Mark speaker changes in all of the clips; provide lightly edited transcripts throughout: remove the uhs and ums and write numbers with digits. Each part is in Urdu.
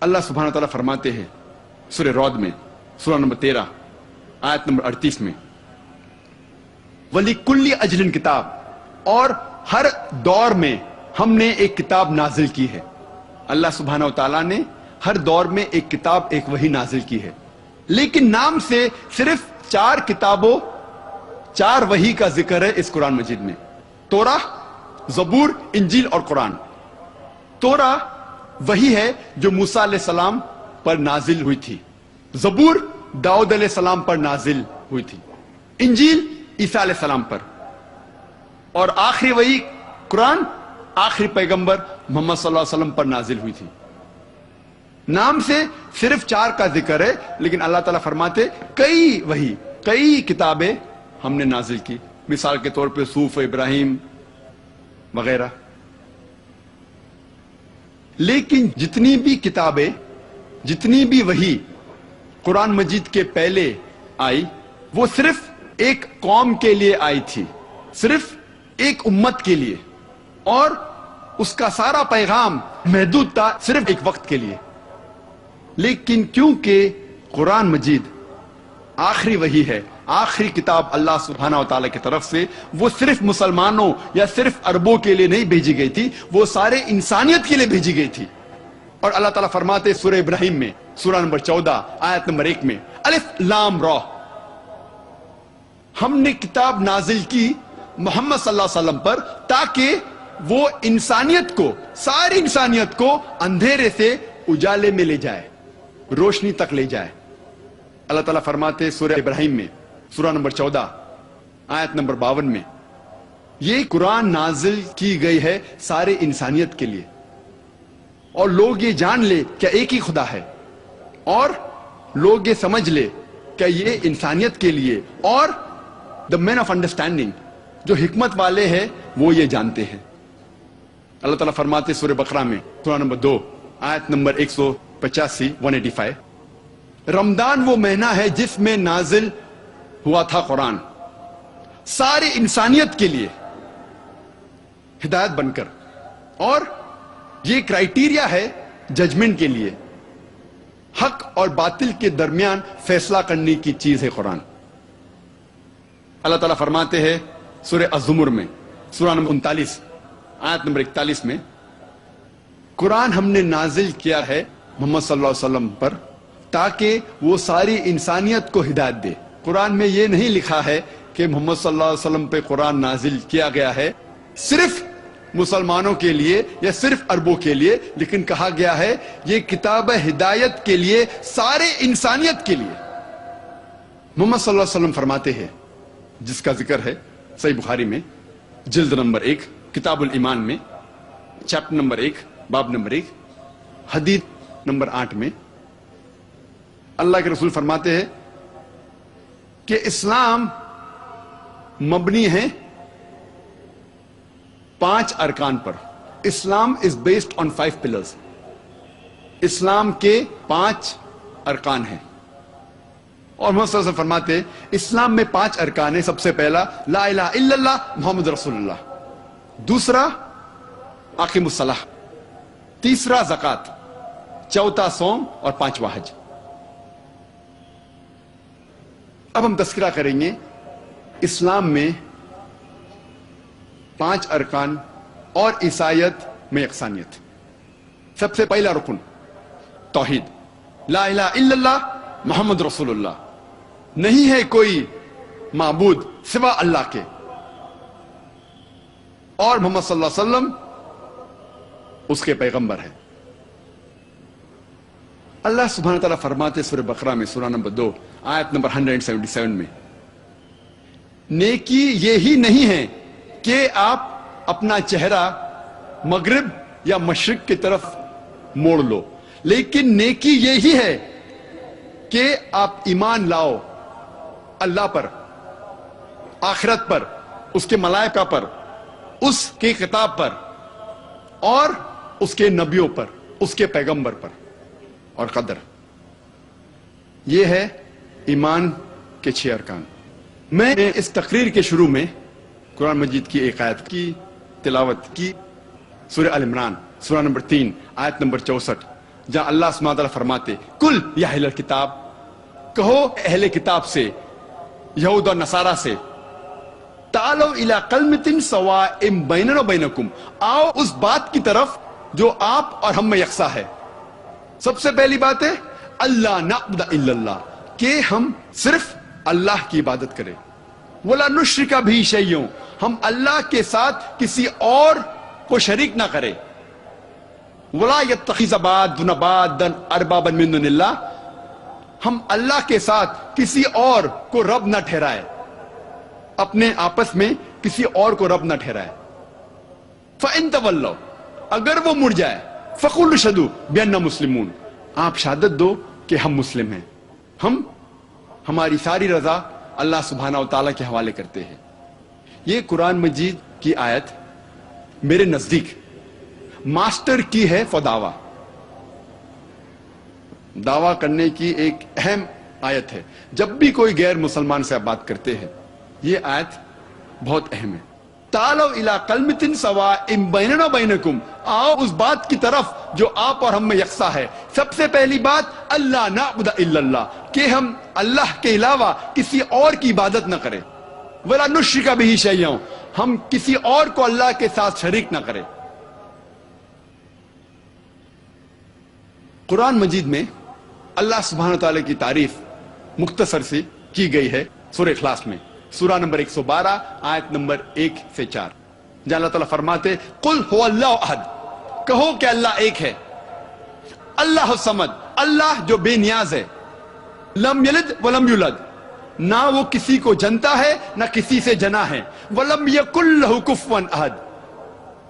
Speaker 1: اللہ سبحانہ تعالیٰ فرماتے ہیں سورہ رعد میں سورہ نمبر 13 آیت نمبر 38 میں وَلِكُلِّ أَجْلٍ کتاب، اور ہر دور میں ہم نے ایک کتاب نازل کی ہے۔ اللہ سبحانہ تعالیٰ نے ہر دور میں ایک کتاب، ایک وحی نازل کی ہے، لیکن نام سے صرف 4 کتابوں 4 وحی کا ذکر ہے اس قرآن مجید میں، توراہ، زبور، انجیل اور قرآن۔ توراہ وہی ہے جو موسیٰ علیہ السلام پر نازل ہوئی تھی، زبور داؤد علیہ السلام پر نازل ہوئی تھی، انجیل عیسیٰ علیہ السلام پر، اور آخری وحی قرآن آخری پیغمبر محمد صلی اللہ علیہ وسلم پر نازل ہوئی تھی۔ نام سے صرف 4 کا ذکر ہے، لیکن اللہ تعالیٰ فرماتے کئی وحی، کئی کتابیں ہم نے نازل کی، مثال کے طور پہ صحف ابراہیم وغیرہ۔ لیکن جتنی بھی کتابیں، جتنی بھی وحی قرآن مجید کے پہلے آئی، وہ صرف ایک قوم کے لیے آئی تھی، صرف ایک امت کے لیے، اور اس کا سارا پیغام محدود تھا صرف ایک وقت کے لیے۔ لیکن کیونکہ قرآن مجید آخری وحی ہے، آخری کتاب اللہ سبحانہ و تعالیٰ کی طرف سے، وہ صرف مسلمانوں یا صرف عربوں کے لیے نہیں بھیجی گئی تھی، وہ سارے انسانیت کے لیے بھیجی گئی تھی۔ اور اللہ تعالیٰ فرماتے سورہ ابراہیم میں سورہ نمبر 14 آیت نمبر 1 میں الف لام را، ہم نے کتاب نازل کی محمد صلی اللہ علیہ وسلم پر تاکہ وہ انسانیت کو، ساری انسانیت کو اندھیرے سے اجالے میں لے جائے، روشنی تک لے جائے۔ اللہ تعالیٰ فرماتے سورہ ابراہیم میں سورہ نمبر 14 آیت نمبر 52 میں یہ قرآن نازل کی گئی ہے سارے انسانیت کے لیے، اور لوگ یہ جان لے کہ ایک ہی خدا ہے، اور لوگ یہ سمجھ لے کہ یہ انسانیت کے لیے، اور the men of understanding جو حکمت والے ہیں وہ یہ جانتے ہیں۔ اللہ تعالیٰ فرماتے سورہ بقرہ میں سورہ نمبر 2 آیت نمبر 185 رمضان وہ مہینہ ہے جس میں نازل ہوا تھا قرآن، ساری انسانیت کے لیے ہدایت بن کر، اور یہ کرائیٹیریا ہے ججمنٹ کے لیے، حق اور باطل کے درمیان فیصلہ کرنے کی چیز ہے قرآن۔ اللہ تعالیٰ فرماتے ہیں سورہ الزمر میں سورہ نمبر 39 آیت نمبر 41 میں قرآن ہم نے نازل کیا ہے محمد صلی اللہ علیہ وسلم پر تاکہ وہ ساری انسانیت کو ہدایت دے۔ قرآن میں یہ نہیں لکھا ہے کہ محمد صلی اللہ علیہ وسلم پہ قرآن نازل کیا گیا ہے صرف مسلمانوں کے لیے یا صرف عربوں کے لیے، لیکن کہا گیا ہے یہ کتاب ہدایت کے لیے، سارے انسانیت کے لیے۔ محمد صلی اللہ علیہ وسلم فرماتے ہیں، جس کا ذکر ہے صحیح بخاری میں جلد نمبر 1 کتاب الایمان میں چیپٹر نمبر 1 باب نمبر 1 حدیث نمبر 8 میں اللہ کے رسول فرماتے ہیں کہ اسلام مبنی ہے 5 ارکان پر۔ اسلام از بیسڈ آن 5 پلرز۔ اسلام کے 5 ارکان ہیں، اور محمد صلی اللہ علیہ وسلم فرماتے ہیں اسلام میں 5 ارکان ہیں۔ سب سے پہلا لا الہ الا اللہ محمد رسول اللہ، دوسرا اقیم الصلاۃ، تیسرا زکوٰۃ، چوتھا صوم، اور 5واں حج۔ اب ہم تذکرہ کریں گے اسلام میں 5 ارکان اور عیسائیت میں یکسانیت۔ سب سے پہلا رکن توحید، لا الہ الا اللہ محمد رسول اللہ، نہیں ہے کوئی معبود سوا اللہ کے، اور محمد صلی اللہ علیہ وسلم اس کے پیغمبر ہے۔ اللہ سبحانہ تعالیٰ فرماتے سورہ بقرہ میں سورہ نمبر 2 آیت نمبر 177 میں نیکی یہی نہیں ہے کہ آپ اپنا چہرہ مغرب یا مشرق کی طرف موڑ لو، لیکن نیکی یہی ہے کہ آپ ایمان لاؤ اللہ پر، آخرت پر، اس کے ملائکہ پر، اس کے کتاب پر، اور اس کے نبیوں پر، اس کے پیغمبر پر، اور قدر۔ یہ ہے ایمان کے 6 ارکان۔ میں نے اس تقریر کے شروع میں قرآن مجید کی ایک آیت کی تلاوت کی، سورہ ال عمران سورہ نمبر 3 آیت نمبر 64۔ جہاں اللہ سبحانہ و تعالیٰ فرماتے کل یا اہل کتاب، کہو اہل کتاب سے، یہود اور نصارہ سے، تعالوا الی کلمۃ سواء بیننا و بینکم، آؤ اس بات کی طرف جو آپ اور ہم میں یکساں ہے۔ سب سے پہلی بات ہے اللہ نعبد الا اللہ، کہ ہم صرف اللہ کی عبادت کریں، ولا نشرک بھی شیئا، ہم اللہ کے ساتھ کسی اور کو شریک نہ کریں، ولا یتخذ بعضنا بعضا اربابا من دون اللہ، ہم اللہ کے ساتھ کسی اور کو رب نہ ٹھہرائے، اپنے آپس میں کسی اور کو رب نہ ٹھہرائے۔ فَإِن تَوَلَّوْا، اگر وہ مڑ جائے، فَقُولُوا اشْهَدُوا بِأَنَّا مُسْلِمُونَ، آپ شہادت دو کہ ہم مسلم ہیں، ہم ہماری ساری رضا اللہ سبحانہ و تعالیٰ کے حوالے کرتے ہیں۔ یہ قرآن مجید کی آیت میرے نزدیک ماسٹر کی ہے فداوا، دعویٰ کرنے کی ایک اہم آیت ہے۔ جب بھی کوئی غیر مسلمان سے آپ بات کرتے ہیں، یہ آیت بہت اہم ہے۔ تعالوا الی کلمۃ سواء بیننا و بینکم، آؤ اس بات کی طرف جو آپ اور ہم میں یکساں ہے۔ سب سے پہلی بات اللہ نعبد الا اللہ، کہ ہم اللہ کے علاوہ کسی اور کی عبادت نہ کریں، ولا نشرک بہ شیئا، ہم کسی اور کو اللہ کے ساتھ شریک نہ کریں۔ قرآن مجید میں اللہ سبحانہ تعالیٰ کی تعریف مختصر سی کی گئی ہے سورہ اخلاص میں، سورہ نمبر 112 آیت نمبر 1 سے 4، جہاں اللہ تعالیٰ فرماتے قل هو اللہ احد، کہو کہ اللہ ایک ہے، اللہ الصمد، اللہ جو بے نیاز ہے، لم یلد ولم یولد، نہ وہ کسی کو جنتا ہے نہ کسی سے جنا ہے، ولم یکن لہ کفوا احد،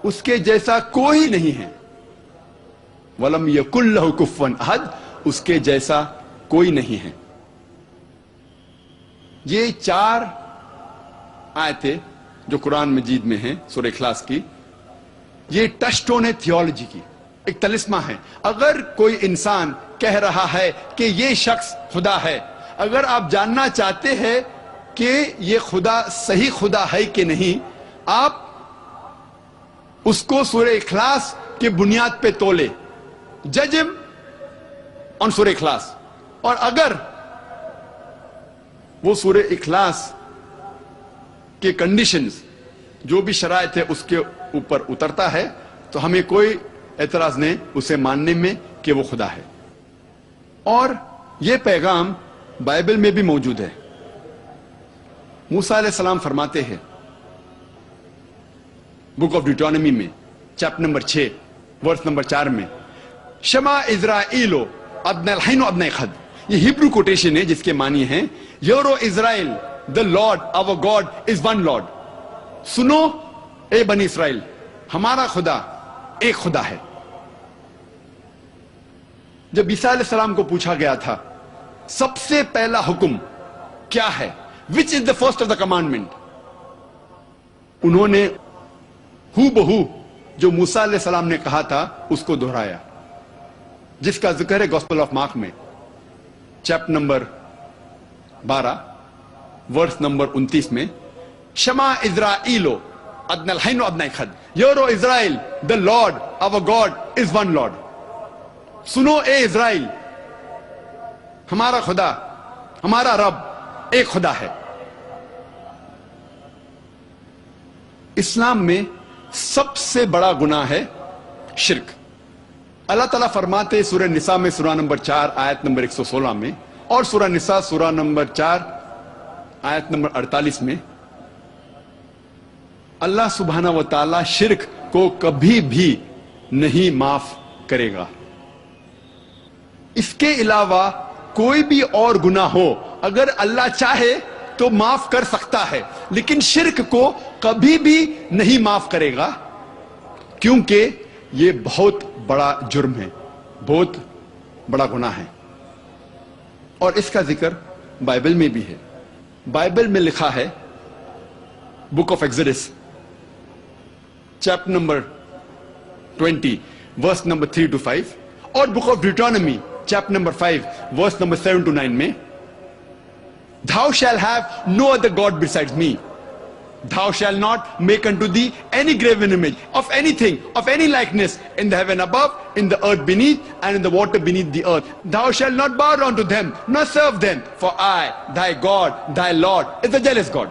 Speaker 1: اس کے جیسا کوئی نہیں ہے، ولم یکن لہ کفوا احد، اس کے جیسا کوئی نہیں ہے۔ یہ 4 آیتیں جو قرآن مجید میں ہیں سورہ اخلاص کی، یہ ٹچ سٹون ہے تھیولوجی کی، ایک طلسمہ ہے۔ اگر کوئی انسان کہہ رہا ہے کہ یہ شخص خدا ہے، اگر آپ جاننا چاہتے ہیں کہ یہ خدا صحیح خدا ہے کہ نہیں، آپ اس کو سورہ اخلاص کے بنیاد پہ تولے، جج ہم آن سورہ اخلاص، اور اگر وہ سورہ اخلاص کے کنڈیشنز جو بھی شرائط ہے اس کے اوپر اترتا ہے تو ہمیں کوئی اعتراض نہیں اسے ماننے میں کہ وہ خدا ہے۔ اور یہ پیغام بائبل میں بھی موجود ہے۔ موسیٰ علیہ السلام فرماتے ہیں بک آف ڈیوٹرانومی میں چیپٹر نمبر 6 ورس نمبر 4 میں، شما اسرائیلو ابن الحین و ابن خد، یہ ہیبرو کوٹیشن ہے جس کے معنی ہیں euro Israel the Lord our God is one Lord، سنو اے بنی اسرائیل، ہمارا خدا ایک خدا ہے۔ جب عیسیٰ علیہ السلام کو پوچھا گیا تھا سب سے پہلا حکم کیا ہے، which is the first of the commandment، انہوں نے ہو بہو جو موسیٰ علیہ السلام نے کہا تھا اس کو دہرایا، جس کا ذکر ہے گوسپل آف مارک میں چیپٹر نمبر 12 ورس نمبر 29 میں، شما اسرائیلو ادن الحین و ابن خد، euro Israel the Lord our God is one Lord، سنو اے اسرائیل، ہمارا خدا، ہمارا رب ایک خدا ہے۔ اسلام میں سب سے بڑا گناہ ہے شرک۔ اللہ تعالیٰ فرماتے سورہ نساء میں سورہ نمبر 4 آیت نمبر 116 میں، اور سورہ نساء سورہ نمبر 4 آیت نمبر 48 میں، اللہ سبحانہ و تعالیٰ شرک کو کبھی بھی نہیں معاف کرے گا۔ اس کے علاوہ کوئی بھی اور گناہ ہو اگر اللہ چاہے تو معاف کر سکتا ہے، لیکن شرک کو کبھی بھی نہیں معاف کرے گا، کیونکہ یہ بہت بڑا جرم ہے، بہت بڑا گناہ ہے۔ اور اس کا ذکر بائبل میں بھی ہے۔ بائبل میں لکھا ہے book of Exodus chapter number 20 verse number 3 to 5، اور book of Deuteronomy chapter number 5 verse number 7 to 9 میں، Thou shall have no other God besides me. Thou shall not make unto thee any graven image of anything, of any likeness in the heaven above, in the earth beneath and in the water beneath the earth. Thou shalt not bow down to them, nor serve them, for I, thy God, thy Lord, is a jealous God.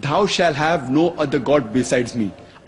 Speaker 1: thou shall have no other God besides me.